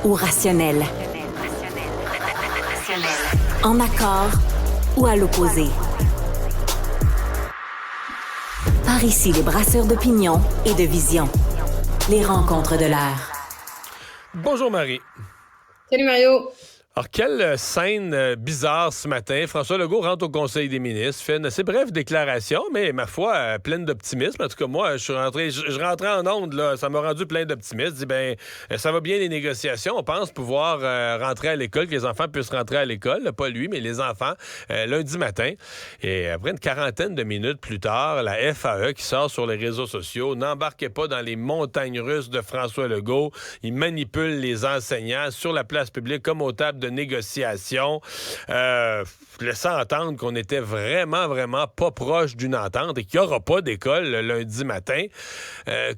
ou rationnel. En accord ou à l'opposé. Par ici, les brasseurs d'opinion et de vision. Les rencontres de l'air. Bonjour Marie. Salut Mario. Alors, quelle scène bizarre ce matin. François Legault rentre au Conseil des ministres, fait une assez brève déclaration, mais ma foi, pleine d'optimisme. En tout cas, moi, je rentrais en onde, là, ça m'a rendu plein d'optimisme. Je dis, ça va bien les négociations. On pense pouvoir rentrer à l'école, que les enfants puissent rentrer à l'école. Là, pas lui, mais les enfants, lundi matin. Et après une quarantaine de minutes plus tard, la FAE qui sort sur les réseaux sociaux, n'embarquez pas dans les montagnes russes de François Legault. Il manipule les enseignants sur la place publique comme aux tables de négociation, laissant entendre qu'on était vraiment pas proche d'une entente et qu'il n'y aura pas d'école le lundi matin.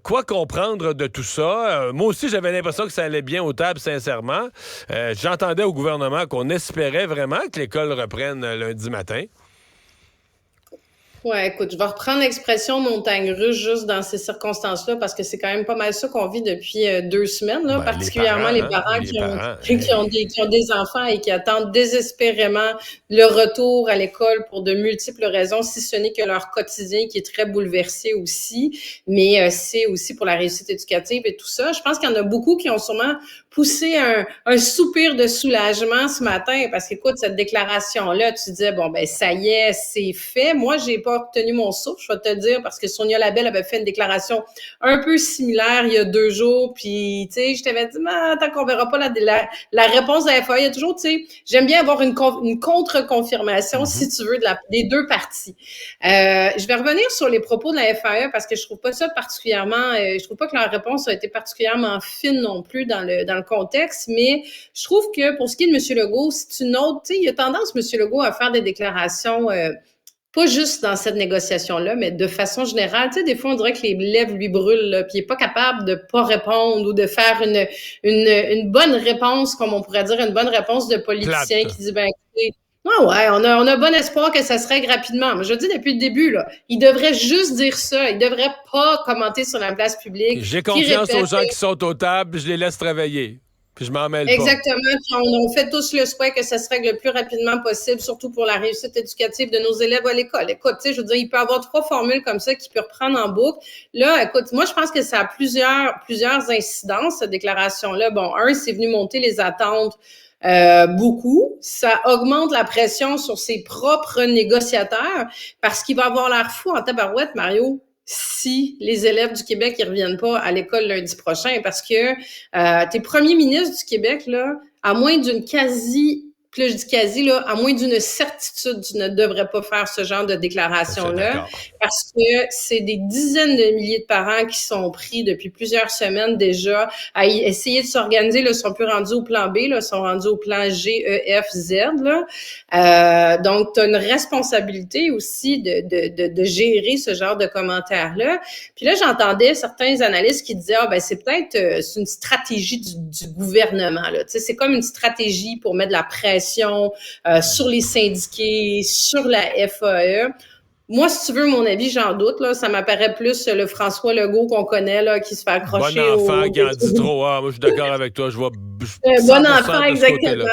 Quoi comprendre de tout ça? Moi aussi, j'avais l'impression que ça allait bien aux tables, sincèrement. J'entendais au gouvernement qu'on espérait vraiment que l'école reprenne lundi matin. Ouais, écoute, je vais reprendre l'expression montagne russe juste dans ces circonstances-là parce que c'est quand même pas mal ça qu'on vit depuis 2 semaines, là, particulièrement les parents qui ont des enfants et qui attendent désespérément le retour à l'école pour de multiples raisons, si ce n'est que leur quotidien qui est très bouleversé aussi, mais c'est aussi pour la réussite éducative et tout ça. Je pense qu'il y en a beaucoup qui ont sûrement poussé un soupir de soulagement ce matin parce qu'écoute, cette déclaration-là, tu disais, bon, ben ça y est, c'est fait. Moi, j'ai pas retenu mon souffle, je vais te le dire, parce que Sonia Labelle avait fait une déclaration un peu similaire il y a 2 jours, puis, tu sais, je t'avais dit, tant qu'on verra pas la réponse de la FAE, il y a toujours, tu sais, j'aime bien avoir une contre-confirmation, si tu veux, des 2 parties. Je vais revenir sur les propos de la FAE parce que je trouve pas ça particulièrement, je trouve pas que leur réponse a été particulièrement fine non plus dans le contexte, mais je trouve que pour ce qui est de M. Legault, si tu notes, tu sais, il y a tendance, M. Legault, à faire des déclarations pas juste dans cette négociation-là, mais de façon générale. Tu sais, des fois, on dirait que les lèvres lui brûlent, là, puis il est pas capable de pas répondre ou de faire une bonne réponse, comme on pourrait dire, une bonne réponse de politicien qui dit, ben écoutez, on a bon espoir que ça se règle rapidement. Mais je dis depuis le début, là, il devrait juste dire ça. Il devrait pas commenter sur la place publique. J'ai confiance aux gens qui sont aux tables, je les laisse travailler. Puis je m'en mêle pas. Exactement. Puis on fait tous le souhait que ça se règle le plus rapidement possible, surtout pour la réussite éducative de nos élèves à l'école. Écoute, tu sais, je veux dire, il peut y avoir 3 formules comme ça qu'il peut reprendre en boucle. Là, écoute, moi, je pense que ça a plusieurs incidences, cette déclaration-là. Bon, c'est venu monter les attentes beaucoup. Ça augmente la pression sur ses propres négociateurs parce qu'il va avoir l'air fou en tabarouette, Mario, si les élèves du Québec ne reviennent pas à l'école lundi prochain, parce que t'es premier ministre du Québec, là, à moins d'une puis là, je dis quasi, là, à moins d'une certitude, tu ne devrais pas faire ce genre de déclaration-là, parce que c'est des dizaines de milliers de parents qui sont pris depuis plusieurs semaines déjà à essayer de s'organiser, là, sont plus rendus au plan B, là, sont rendus au plan G, E, F, Z, là. Donc, tu as une responsabilité aussi de gérer ce genre de commentaires-là. Puis là, j'entendais certains analystes qui disaient, c'est peut-être c'est une stratégie du gouvernement, là. Tu sais, c'est comme une stratégie pour mettre de la pression sur les syndiqués, sur la FAE. Moi, si tu veux mon avis, j'en doute. Là, ça m'apparaît plus le François Legault qu'on connaît, là, qui se fait accrocher bon enfant qui en dit trop. Moi, je suis d'accord avec toi. Je vois bon enfant, exactement.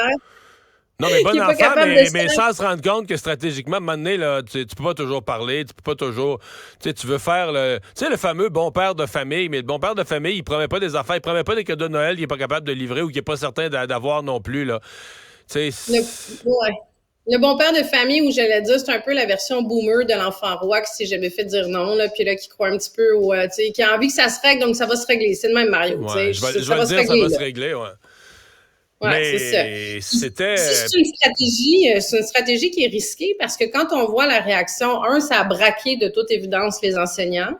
Non, mais bon enfant, mais sans se rendre compte que stratégiquement, à un moment donné, là, tu peux pas toujours parler, tu peux pas toujours... Tu sais, tu veux faire le fameux bon père de famille, mais le bon père de famille, il promet pas des affaires, il promet pas des cadeaux de Noël qu'il est pas capable de livrer ou qu'il est pas certain d'avoir non plus, là. Le bon père de famille, où j'allais dire, c'est un peu la version boomer de l'enfant roi qui s'est jamais fait dire non, là, puis là, qui croit un petit peu, qui a envie que ça se règle, donc ça va se régler. C'est le même Mario. Ouais, ça va se régler, ouais. Ouais, c'est ça. C'est une stratégie qui est risquée parce que quand on voit la réaction, ça a braqué de toute évidence les enseignants.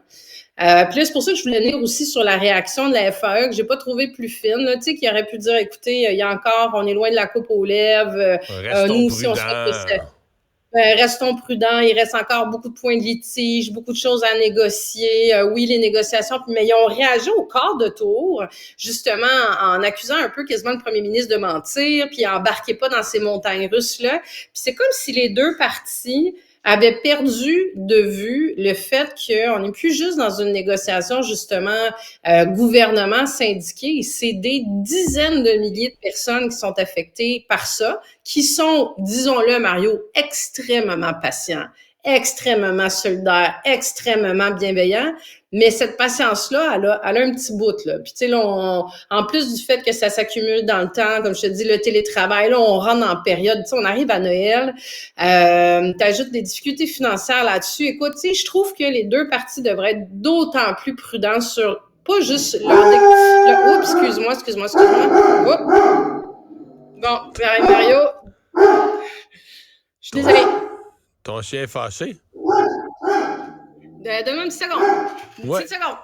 Puis là, c'est pour ça que je voulais venir aussi sur la réaction de la FAE que j'ai pas trouvé plus fine, là, tu sais, qui aurait pu dire, écoutez, il y a encore, on est loin de la coupe aux lèvres, nous aussi, on souhaite que restons prudents, il reste encore beaucoup de points de litige, beaucoup de choses à négocier. Oui, les négociations, mais ils ont réagi au quart de tour, justement, en accusant un peu quasiment le premier ministre de mentir, puis embarquez pas dans ces montagnes russes-là. Puis c'est comme si les 2 parties avait perdu de vue le fait qu'on n'est plus juste dans une négociation, justement, gouvernement syndiqué. C'est des dizaines de milliers de personnes qui sont affectées par ça, qui sont, disons-le, Mario, extrêmement patients, extrêmement solidaires, extrêmement bienveillants. Mais cette patience-là, elle a un petit bout, là. Puis, tu sais, là, en plus du fait que ça s'accumule dans le temps, comme je te dis, le télétravail, là, on rentre en période, tu sais, on arrive à Noël, t'ajoutes des difficultés financières là-dessus. Écoute, tu sais, je trouve que les deux parties devraient être d'autant plus prudents sur, pas juste oups, excuse-moi. Oups. Bon, Mario. Je suis désolée. Ton chien est fâché? Donne-moi une petite seconde. Une petite seconde.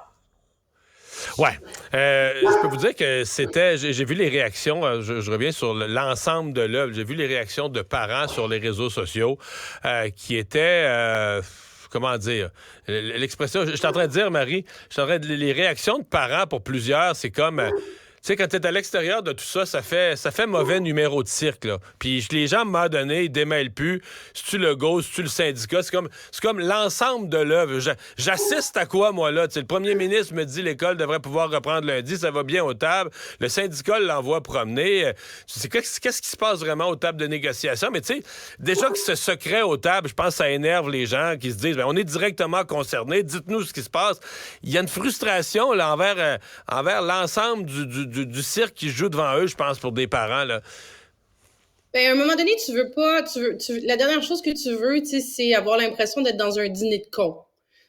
Ouais. Je peux vous dire que c'était... J'ai vu les réactions, je reviens sur l'ensemble de l'œuvre, j'ai vu les réactions de parents sur les réseaux sociaux qui étaient... comment dire? L'expression... Je suis en train de dire, Marie, les réactions de parents pour plusieurs, c'est comme... tu sais, quand t'es à l'extérieur de tout ça, ça fait mauvais numéro de cirque, là. Puis les gens, à un moment donné, ils démêlent plus. C'est-tu le go, c'est-tu le syndicat? C'est comme l'ensemble de l'œuvre. J'assiste à quoi, moi, là? Tu sais, le premier ministre me dit l'école devrait pouvoir reprendre lundi, ça va bien aux tables. Le syndicat l'envoie promener. Qu'est-ce qui se passe vraiment aux tables de négociation? Mais tu sais, déjà que ce secret aux tables, je pense que ça énerve les gens qui se disent, on est directement concernés, dites-nous ce qui se passe. Il y a une frustration, là, envers l'ensemble du cirque qui joue devant eux, je pense, pour des parents, là. Ben, à un moment donné, la dernière chose que tu veux, tu sais, c'est avoir l'impression d'être dans un dîner de cons.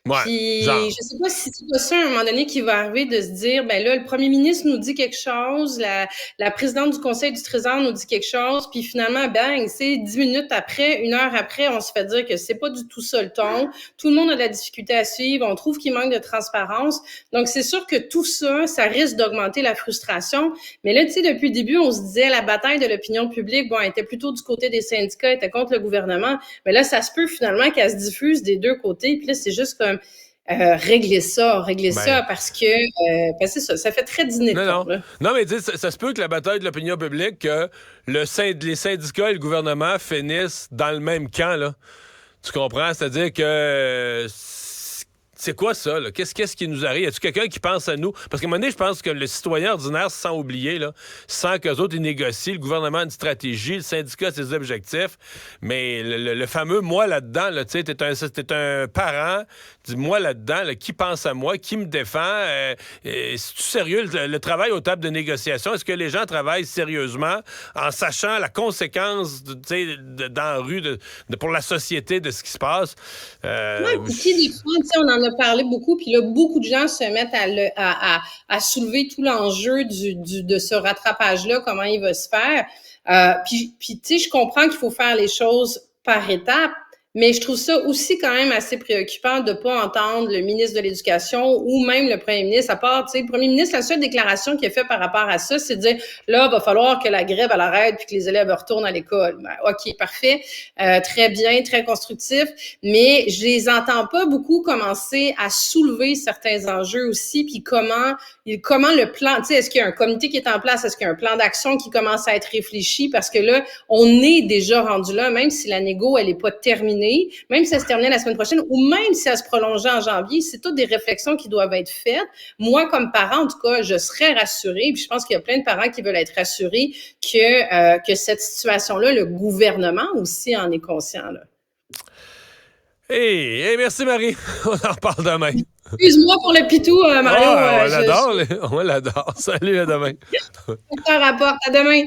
Ouais, puis, genre. je sais pas si c'est pas ça, à un moment donné, qui va arriver de se dire, ben là, le premier ministre nous dit quelque chose, la présidente du Conseil du Trésor nous dit quelque chose, puis finalement, bang, c'est 10 minutes après, 1 heure après, on se fait dire que c'est pas du tout ça le ton. Tout le monde a de la difficulté à suivre, on trouve qu'il manque de transparence. Donc, c'est sûr que tout ça, ça risque d'augmenter la frustration. Mais là, tu sais, depuis le début, on se disait, la bataille de l'opinion publique, bon, elle était plutôt du côté des syndicats, elle était contre le gouvernement. Mais là, ça se peut finalement qu'elle se diffuse des deux côtés, puis là, c'est juste comme régler ça parce que c'est ça fait très dîner de con, là. Non, mais ça se peut que la bataille de l'opinion publique, que les syndicats et le gouvernement finissent dans le même camp, là. Tu comprends? C'est-à-dire que c'est quoi ça, là? Qu'est-ce qui nous arrive? Y a-tu quelqu'un qui pense à nous? Parce qu'à un moment donné, je pense que le citoyen ordinaire se sent oublié, là, sans qu'eux autres, ils négocient. Le gouvernement a une stratégie, le syndicat a ses objectifs. Mais le fameux « moi là-dedans », là, tu sais, t'es un parent, dis moi là-dedans, là, qui pense à moi, qui me défend? C'est-tu sérieux, le travail aux tables de négociation? Est-ce que les gens travaillent sérieusement en sachant la conséquence, tu sais, dans la rue, pour la société de ce qui se passe? Puis des fois, tu sais, on en a parlé beaucoup, puis là, beaucoup de gens se mettent à soulever tout l'enjeu de ce rattrapage-là, comment il va se faire. Puis tu sais, je comprends qu'il faut faire les choses par étapes, mais je trouve ça aussi quand même assez préoccupant de pas entendre le ministre de l'Éducation ou même le premier ministre, à part, tu sais, le premier ministre, la seule déclaration qu'il a fait par rapport à ça, c'est de dire, là, va falloir que la grève, elle arrête puis que les élèves retournent à l'école. Ben, OK, parfait. Très bien, très constructif. Mais je les entends pas beaucoup commencer à soulever certains enjeux aussi, puis comment le plan, tu sais, est-ce qu'il y a un comité qui est en place? Est-ce qu'il y a un plan d'action qui commence à être réfléchi? Parce que là, on est déjà rendu là, même si la négo, elle est pas terminée, même si elle se terminait la semaine prochaine, ou même si elle se prolongeait en janvier, c'est toutes des réflexions qui doivent être faites. Moi, comme parent, en tout cas, je serais rassurée, puis je pense qu'il y a plein de parents qui veulent être rassurés que cette situation-là, le gouvernement aussi en est conscient, là. Hey, merci Marie. On en parle demain. Excuse-moi pour le pitou, Mario. On l'adore. Salut, à demain. Je te rapporte. À demain.